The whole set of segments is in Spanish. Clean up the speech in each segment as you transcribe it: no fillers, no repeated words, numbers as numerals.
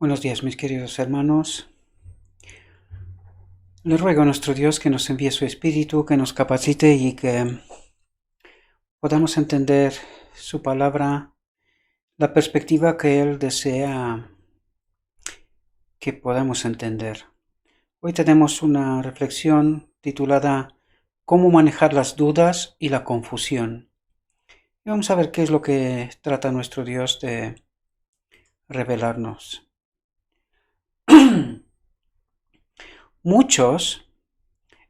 Buenos días, mis queridos hermanos. Le ruego a nuestro Dios que nos envíe su Espíritu, que nos capacite y que podamos entender su palabra, la perspectiva que Él desea que podamos entender. Hoy tenemos una reflexión titulada ¿Cómo manejar las dudas y la confusión? Y vamos a ver qué es lo que trata nuestro Dios de revelarnos. Muchos,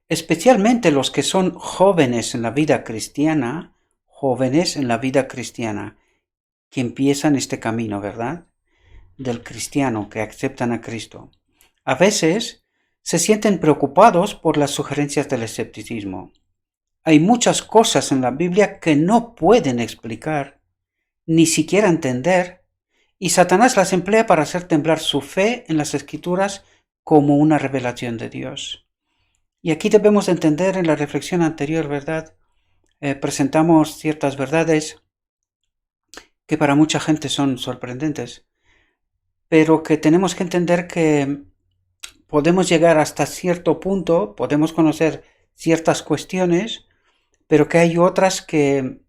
especialmente los que son jóvenes en la vida cristiana, que empiezan este camino, ¿verdad? Del cristiano, que aceptan a Cristo. A veces se sienten preocupados por las sugerencias del escepticismo. Hay muchas cosas en la Biblia que no pueden explicar, ni siquiera entender, y Satanás las emplea para hacer temblar su fe en las Escrituras como una revelación de Dios. Y aquí debemos entender en la reflexión anterior, ¿verdad? Presentamos ciertas verdades que para mucha gente son sorprendentes, pero que tenemos que entender que podemos llegar hasta cierto punto, podemos conocer ciertas cuestiones, pero que hay otras que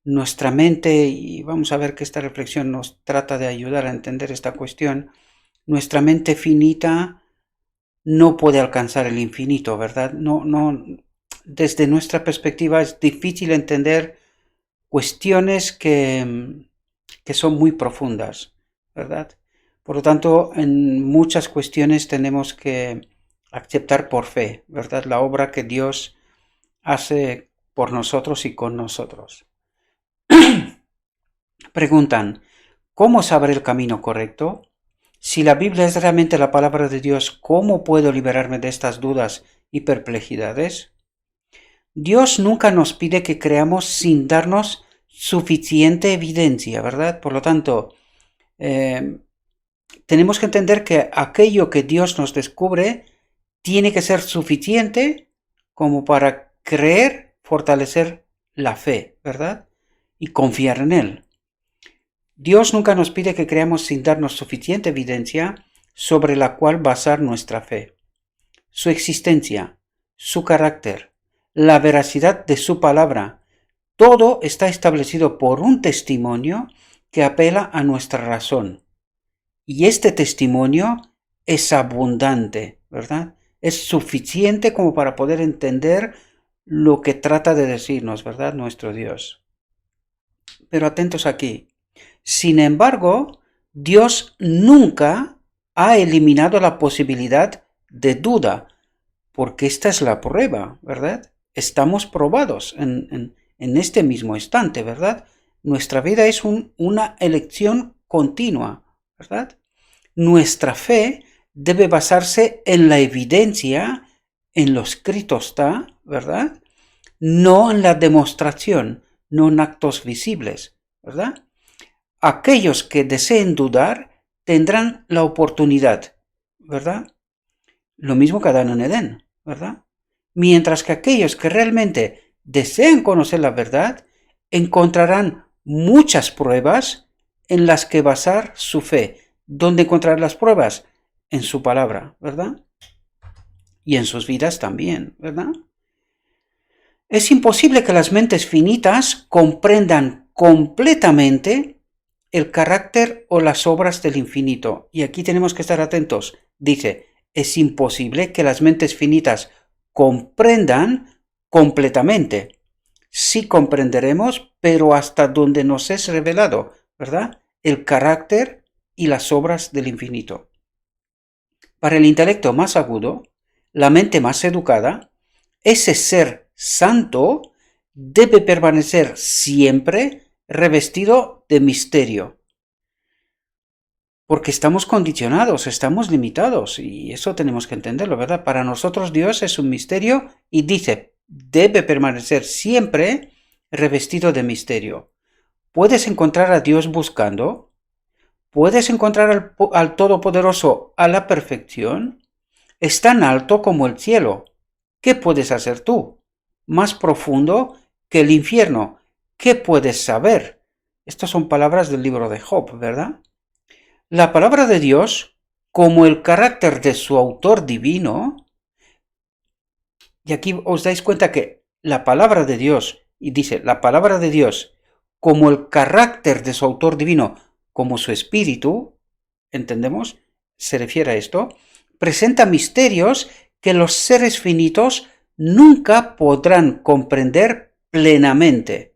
nuestra mente, y vamos a ver que esta reflexión nos trata de ayudar a entender esta cuestión, nuestra mente finita no puede alcanzar el infinito, ¿verdad? No, desde nuestra perspectiva es difícil entender cuestiones que son muy profundas, ¿verdad? Por lo tanto, en muchas cuestiones tenemos que aceptar por fe, ¿verdad? La obra que Dios hace por nosotros y con nosotros. Preguntan, ¿cómo saber el camino correcto? Si la Biblia es realmente la palabra de Dios, ¿cómo puedo liberarme de estas dudas y perplejidades? Dios nunca nos pide que creamos sin darnos suficiente evidencia, ¿verdad? Por lo tanto, tenemos que entender que aquello que Dios nos descubre tiene que ser suficiente como para creer, fortalecer la fe, ¿verdad? Y confiar en Él. Dios nunca nos pide que creamos sin darnos suficiente evidencia sobre la cual basar nuestra fe. Su existencia, su carácter, la veracidad de su palabra, todo está establecido por un testimonio que apela a nuestra razón. Y este testimonio es abundante, ¿verdad? Es suficiente como para poder entender lo que trata de decirnos, ¿verdad? Nuestro Dios. Pero atentos aquí. Sin embargo, Dios nunca ha eliminado la posibilidad de duda, porque esta es la prueba, ¿verdad? Estamos probados en este mismo instante, ¿verdad? Nuestra vida es una elección continua, ¿verdad? Nuestra fe debe basarse en la evidencia, en lo escrito está, ¿verdad? No en la demostración, no en actos visibles, ¿verdad? Aquellos que deseen dudar tendrán la oportunidad, ¿verdad? Lo mismo que Adán en Edén, ¿verdad? Mientras que aquellos que realmente desean conocer la verdad encontrarán muchas pruebas en las que basar su fe. ¿Dónde encontrar las pruebas? En su palabra, ¿verdad? Y en sus vidas también, ¿verdad? Es imposible que las mentes finitas comprendan completamente el carácter o las obras del infinito. Y aquí tenemos que estar atentos. Dice, es imposible que las mentes finitas comprendan completamente. Sí comprenderemos, pero hasta donde nos es revelado, ¿verdad? El carácter y las obras del infinito. Para el intelecto más agudo, la mente más educada, ese ser santo debe permanecer siempre revestido de misterio. Porque estamos condicionados, estamos limitados, y eso tenemos que entenderlo, ¿verdad? Para nosotros Dios es un misterio y dice, debe permanecer siempre revestido de misterio. ¿Puedes encontrar a Dios buscando? ¿Puedes encontrar al Todopoderoso a la perfección? Es tan alto como el cielo. ¿Qué puedes hacer tú? Más profundo que el infierno. ¿Qué puedes saber? Estas son palabras del libro de Job, ¿verdad? La palabra de Dios, como el carácter de su autor divino, y aquí os dais cuenta que la palabra de Dios, y dice, la palabra de Dios, como el carácter de su autor divino, como su espíritu, ¿entendemos? Se refiere a esto, presenta misterios que los seres finitos nunca podrán comprender plenamente.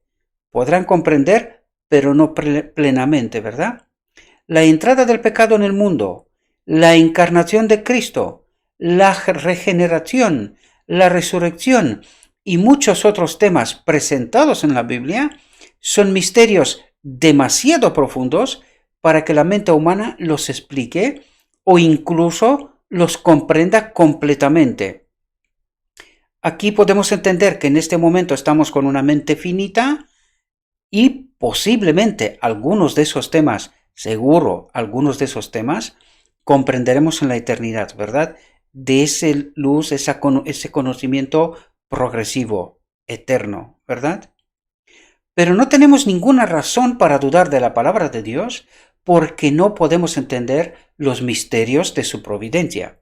Podrán comprender, pero no plenamente, ¿verdad? La entrada del pecado en el mundo, la encarnación de Cristo, la regeneración, la resurrección y muchos otros temas presentados en la Biblia son misterios demasiado profundos para que la mente humana los explique o incluso los comprenda completamente. Aquí podemos entender que en este momento estamos con una mente finita y posiblemente algunos de esos temas, seguro algunos de esos temas, comprenderemos en la eternidad, ¿verdad? De esa luz, ese conocimiento progresivo, eterno, ¿verdad? Pero no tenemos ninguna razón para dudar de la palabra de Dios porque no podemos entender los misterios de su providencia.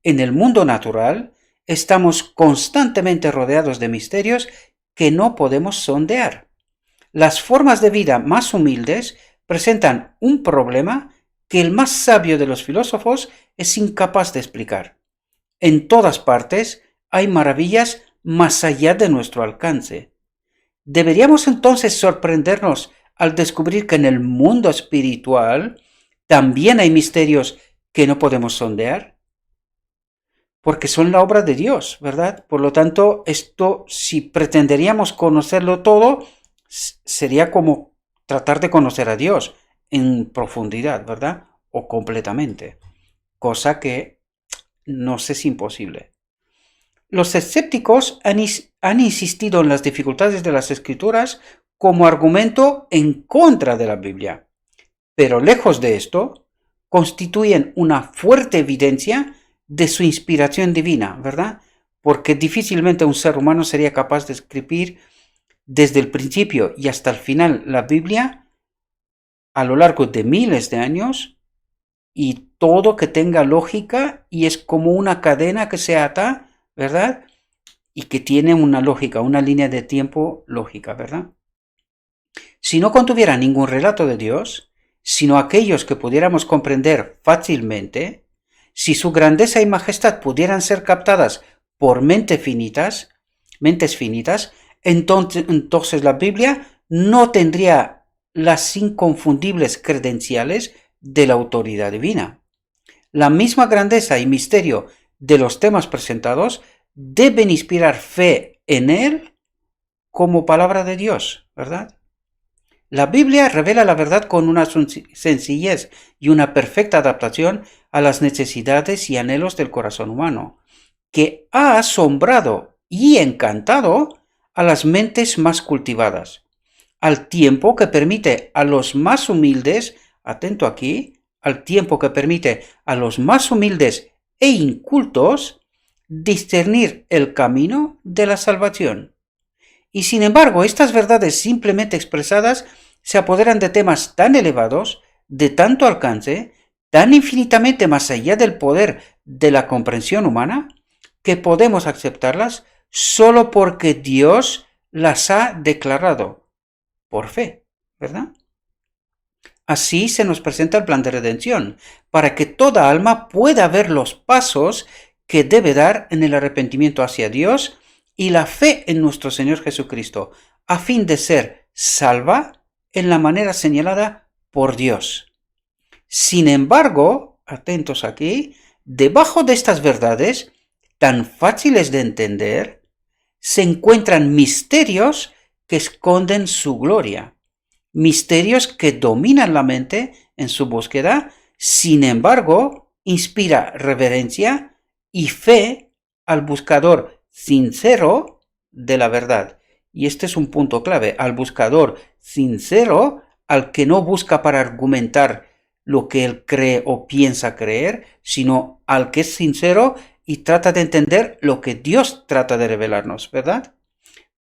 En el mundo natural estamos constantemente rodeados de misterios que no podemos sondear. Las formas de vida más humildes presentan un problema que el más sabio de los filósofos es incapaz de explicar. En todas partes hay maravillas más allá de nuestro alcance. ¿Deberíamos entonces sorprendernos al descubrir que en el mundo espiritual también hay misterios que no podemos sondear? Porque son la obra de Dios, ¿verdad? Por lo tanto, esto, si pretenderíamos conocerlo todo, sería como tratar de conocer a Dios en profundidad, ¿verdad? O completamente. Cosa que nos es imposible. Los escépticos han insistido en las dificultades de las Escrituras como argumento en contra de la Biblia, pero lejos de esto, constituyen una fuerte evidencia de su inspiración divina, ¿verdad? Porque difícilmente un ser humano sería capaz de escribir desde el principio y hasta el final la Biblia a lo largo de miles de años y todo que tenga lógica y es como una cadena que se ata, ¿verdad? Y que tiene una lógica, una línea de tiempo lógica, ¿verdad? Si no contuviera ningún relato de Dios, sino aquellos que pudiéramos comprender fácilmente, si su grandeza y majestad pudieran ser captadas por mentes finitas, entonces la Biblia no tendría las inconfundibles credenciales de la autoridad divina. La misma grandeza y misterio de los temas presentados deben inspirar fe en él como palabra de Dios, ¿verdad? La Biblia revela la verdad con una sencillez y una perfecta adaptación a las necesidades y anhelos del corazón humano, que ha asombrado y encantado a las mentes más cultivadas, al tiempo que permite a los más humildes, atento aquí, al tiempo que permite a los más humildes e incultos discernir el camino de la salvación. Y sin embargo, estas verdades simplemente expresadas se apoderan de temas tan elevados, de tanto alcance, tan infinitamente más allá del poder de la comprensión humana, que podemos aceptarlas solo porque Dios las ha declarado por fe, ¿verdad? Así se nos presenta el plan de redención, para que toda alma pueda ver los pasos que debe dar en el arrepentimiento hacia Dios y la fe en nuestro Señor Jesucristo, a fin de ser salva en la manera señalada por Dios. Sin embargo, atentos aquí, debajo de estas verdades, tan fáciles de entender, se encuentran misterios que esconden su gloria, misterios que dominan la mente en su búsqueda, sin embargo, inspira reverencia y fe al buscador sincero de la verdad. Y este es un punto clave, al buscador sincero, al que no busca para argumentar lo que él cree o piensa creer, sino al que es sincero y trata de entender lo que Dios trata de revelarnos, ¿verdad?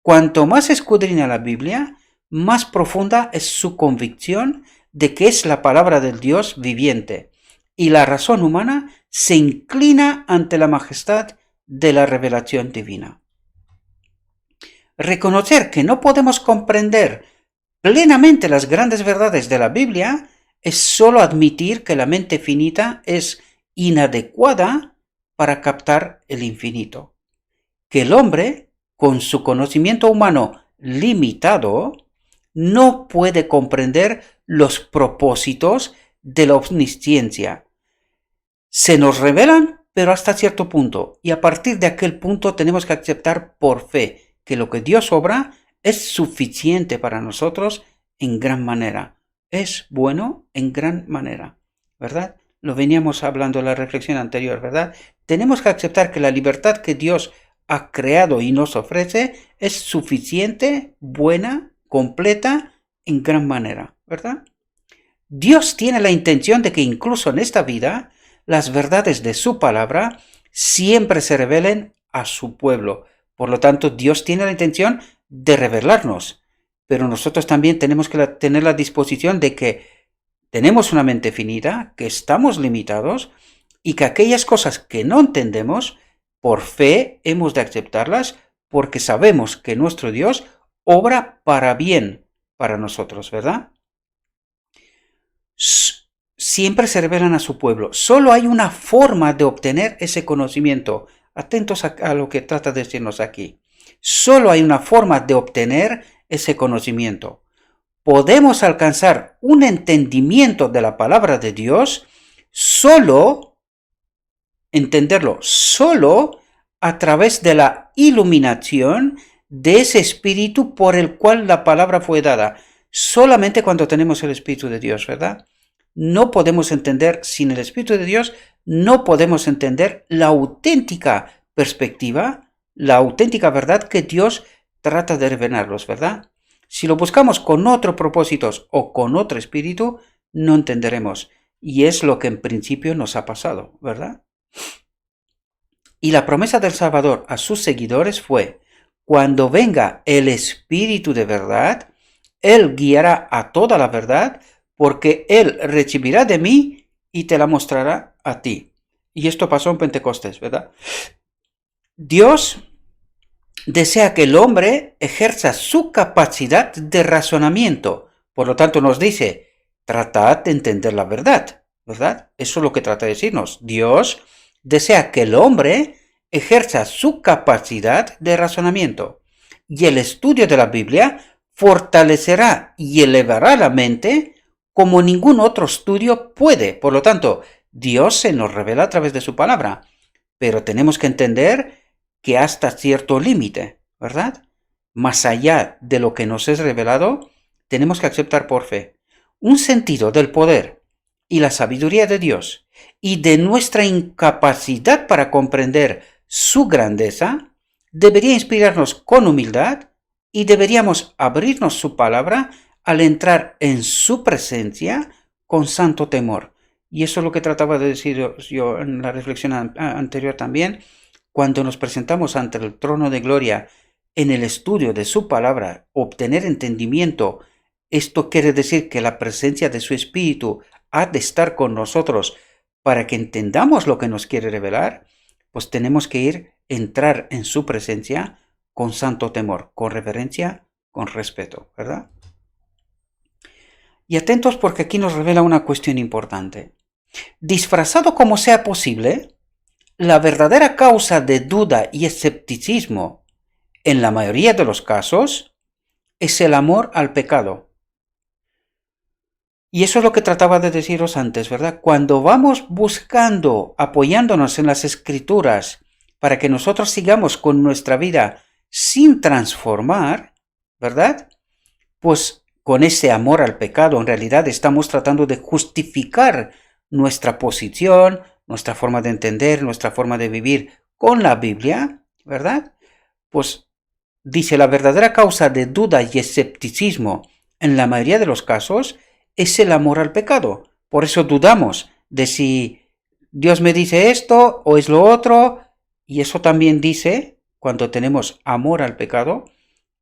Cuanto más escudriña la Biblia, más profunda es su convicción de que es la palabra del Dios viviente, y la razón humana se inclina ante la majestad de la revelación divina. Reconocer que no podemos comprender plenamente las grandes verdades de la Biblia es solo admitir que la mente finita es inadecuada para captar el infinito, que el hombre, con su conocimiento humano limitado, no puede comprender los propósitos de la omnisciencia. Se nos revelan, pero hasta cierto punto, y a partir de aquel punto tenemos que aceptar por fe que lo que Dios obra es suficiente para nosotros en gran manera. Es bueno en gran manera, ¿verdad? Lo veníamos hablando en la reflexión anterior, ¿verdad? Tenemos que aceptar que la libertad que Dios ha creado y nos ofrece es suficiente, buena, completa, en gran manera, ¿verdad? Dios tiene la intención de que incluso en esta vida las verdades de su palabra siempre se revelen a su pueblo. Por lo tanto, Dios tiene la intención de revelarnos, pero nosotros también tenemos que tener la disposición de que tenemos una mente finita, que estamos limitados y que aquellas cosas que no entendemos, por fe hemos de aceptarlas porque sabemos que nuestro Dios obra para bien para nosotros, ¿verdad? Siempre se revelan a su pueblo. Solo hay una forma de obtener ese conocimiento. Atentos a lo que trata de decirnos aquí. Solo hay una forma de obtener ese conocimiento. Podemos alcanzar un entendimiento de la palabra de Dios solo, entenderlo, solo a través de la iluminación de ese espíritu por el cual la palabra fue dada. Solamente cuando tenemos el Espíritu de Dios, ¿verdad? No podemos entender, sin el Espíritu de Dios, no podemos entender la auténtica perspectiva, la auténtica verdad que Dios trata de revelarnos, ¿verdad? Si lo buscamos con otros propósitos o con otro espíritu, no entenderemos. Y es lo que en principio nos ha pasado, ¿verdad? Y la promesa del Salvador a sus seguidores fue: cuando venga el Espíritu de verdad, Él guiará a toda la verdad, porque Él recibirá de mí y te la mostrará a ti. Y esto pasó en Pentecostés, ¿verdad? Dios desea que el hombre ejerza su capacidad de razonamiento. Por lo tanto nos dice, tratad de entender la verdad, ¿verdad? Eso es lo que trata de decirnos. Dios desea que el hombre ejerza su capacidad de razonamiento. Y el estudio de la Biblia fortalecerá y elevará la mente como ningún otro estudio puede. Por lo tanto, Dios se nos revela a través de su palabra. Pero tenemos que entender que hasta cierto límite, ¿verdad? Más allá de lo que nos es revelado, tenemos que aceptar por fe un sentido del poder y la sabiduría de Dios y de nuestra incapacidad para comprender su grandeza. Debería inspirarnos con humildad y deberíamos abrirnos su palabra al entrar en su presencia con santo temor. Y eso es lo que trataba de decir yo en la reflexión anterior también. Cuando nos presentamos ante el trono de gloria en el estudio de su palabra, obtener entendimiento, esto quiere decir que la presencia de su Espíritu ha de estar con nosotros para que entendamos lo que nos quiere revelar, pues tenemos que entrar en su presencia con santo temor, con reverencia, con respeto, ¿verdad? Y atentos porque aquí nos revela una cuestión importante. Disfrazado como sea posible, la verdadera causa de duda y escepticismo, en la mayoría de los casos, es el amor al pecado. Y eso es lo que trataba de deciros antes, ¿verdad? Cuando vamos buscando, apoyándonos en las Escrituras, para que nosotros sigamos con nuestra vida sin transformar, ¿verdad? Pues con ese amor al pecado, en realidad estamos tratando de justificar nuestra posición, nuestra forma de entender, nuestra forma de vivir con la Biblia, ¿verdad? Pues dice, la verdadera causa de duda y escepticismo en la mayoría de los casos es el amor al pecado. Por eso dudamos de si Dios me dice esto o es lo otro. Y eso también dice, cuando tenemos amor al pecado,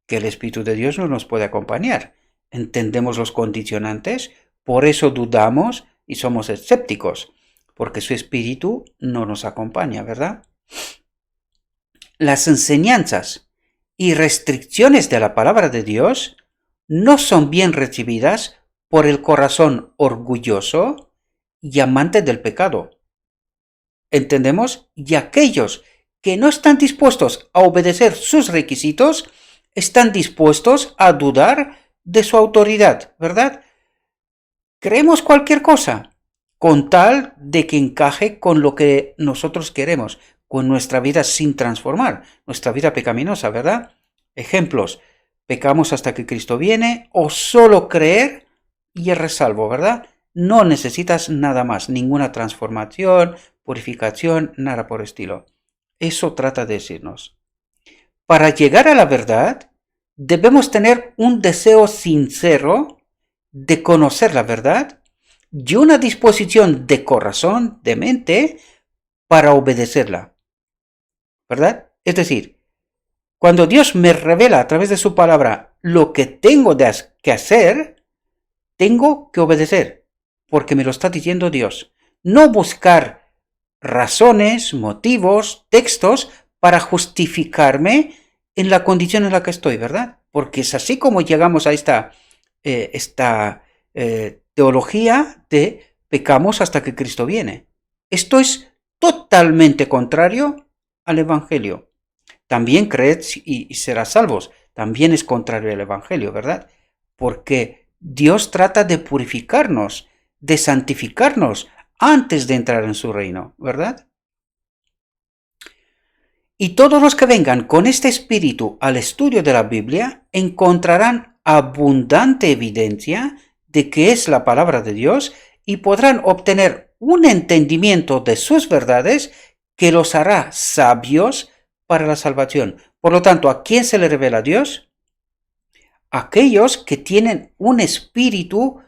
que el Espíritu de Dios no nos puede acompañar. Entendemos los condicionantes Por eso dudamos y somos escépticos, porque su espíritu no nos acompaña, ¿verdad? Las enseñanzas y restricciones de la palabra de Dios no son bien recibidas por el corazón orgulloso y amante del pecado. ¿Entendemos? Y aquellos que no están dispuestos a obedecer sus requisitos, están dispuestos a dudar de su autoridad, ¿verdad? Creemos cualquier cosa, con tal de que encaje con lo que nosotros queremos, con nuestra vida sin transformar, nuestra vida pecaminosa, ¿verdad? Ejemplos, pecamos hasta que Cristo viene, o solo creer y eres salvo, ¿verdad? No necesitas nada más, ninguna transformación, purificación, nada por estilo. Eso trata de decirnos. Para llegar a la verdad, debemos tener un deseo sincero de conocer la verdad y una disposición de corazón, de mente, para obedecerla, ¿verdad? Es decir, cuando Dios me revela a través de su palabra lo que tengo que hacer, tengo que obedecer, porque me lo está diciendo Dios. No buscar razones, motivos, textos para justificarme en la condición en la que estoy, ¿verdad? Porque es así como llegamos a esta teología de pecamos hasta que Cristo viene. Esto es totalmente contrario al Evangelio. También creed y serás salvos. También es contrario al Evangelio, ¿verdad? Porque Dios trata de purificarnos, de santificarnos antes de entrar en su reino, ¿verdad? Y todos los que vengan con este espíritu al estudio de la Biblia encontrarán abundante evidencia de que es la palabra de Dios y podrán obtener un entendimiento de sus verdades que los hará sabios para la salvación. Por lo tanto, ¿a quién se le revela Dios? Aquellos que tienen un espíritu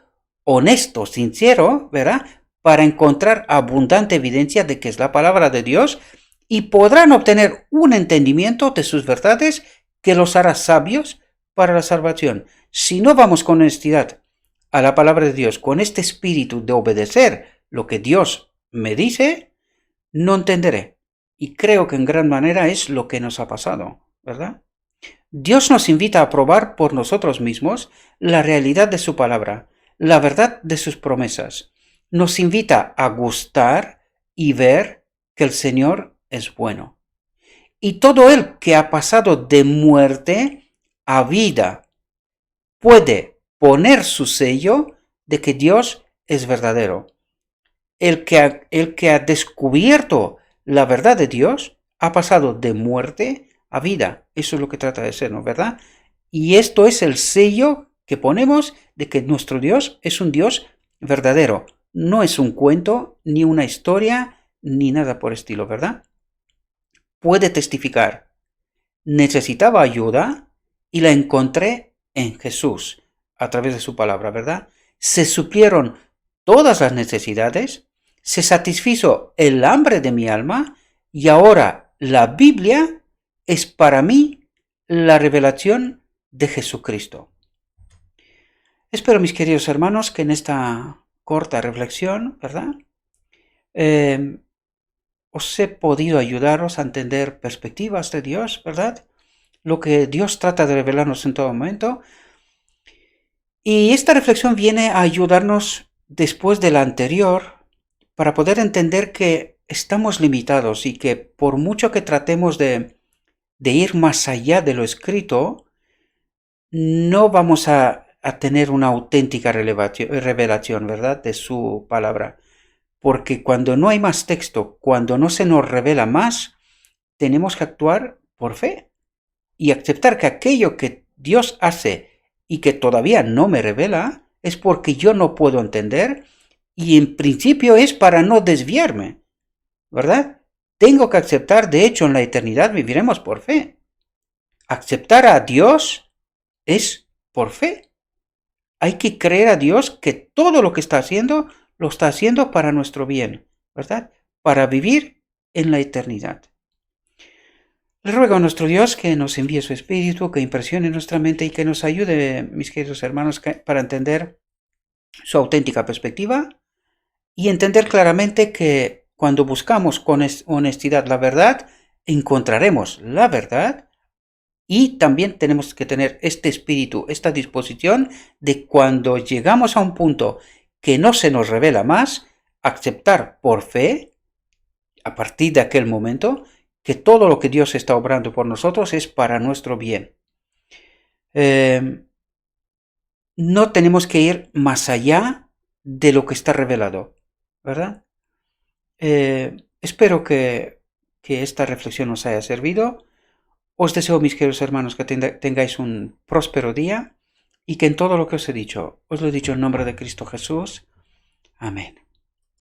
honesto, sincero, ¿verdad? Para encontrar abundante evidencia de que es la palabra de Dios y podrán obtener un entendimiento de sus verdades que los hará sabios para la salvación. Si no vamos con honestidad a la palabra de Dios, con este espíritu de obedecer lo que Dios me dice, no entenderé. Y creo que en gran manera es lo que nos ha pasado, ¿verdad? Dios nos invita a probar por nosotros mismos la realidad de su palabra, la verdad de sus promesas. Nos invita a gustar y ver que el Señor es bueno. Y todo el que ha pasado de muerte a vida puede poner su sello de que Dios es verdadero. El que ha descubierto la verdad de Dios ha pasado de muerte a vida. Eso es lo que trata de ser, ¿no? ¿Verdad? Y esto es el sello que ponemos de que nuestro Dios es un Dios verdadero. No es un cuento, ni una historia, ni nada por estilo, ¿verdad? Puede testificar. Necesitaba ayuda y la encontré en Jesús a través de su palabra, ¿verdad? Se suplieron todas las necesidades, se satisfizo el hambre de mi alma y ahora la Biblia es para mí la revelación de Jesucristo. Espero, mis queridos hermanos, que en esta corta reflexión, ¿verdad? Os he podido ayudaros a entender perspectivas de Dios, ¿verdad? Lo que Dios trata de revelarnos en todo momento. Y esta reflexión viene a ayudarnos después de la anterior para poder entender que estamos limitados y que por mucho que tratemos de ir más allá de lo escrito, no vamos a tener una auténtica revelación, ¿verdad? De su palabra. Porque cuando no hay más texto, cuando no se nos revela más, tenemos que actuar por fe y aceptar que aquello que Dios hace y que todavía no me revela es porque yo no puedo entender y en principio es para no desviarme, ¿verdad? Tengo que aceptar, de hecho en la eternidad viviremos por fe. Aceptar a Dios es por fe. Hay que creer a Dios que todo lo que está haciendo, lo está haciendo para nuestro bien, ¿verdad? Para vivir en la eternidad. Le ruego a nuestro Dios que nos envíe su Espíritu, que impresione nuestra mente y que nos ayude, mis queridos hermanos, para entender su auténtica perspectiva y entender claramente que cuando buscamos con honestidad la verdad, encontraremos la verdad. Y también tenemos que tener este espíritu, esta disposición de cuando llegamos a un punto que no se nos revela más, aceptar por fe, a partir de aquel momento, que todo lo que Dios está obrando por nosotros es para nuestro bien. No tenemos que ir más allá de lo que está revelado, ¿verdad? Espero que esta reflexión os haya servido. Os deseo, mis queridos hermanos, que tengáis un próspero día y que en todo lo que os he dicho, os lo he dicho en nombre de Cristo Jesús. Amén.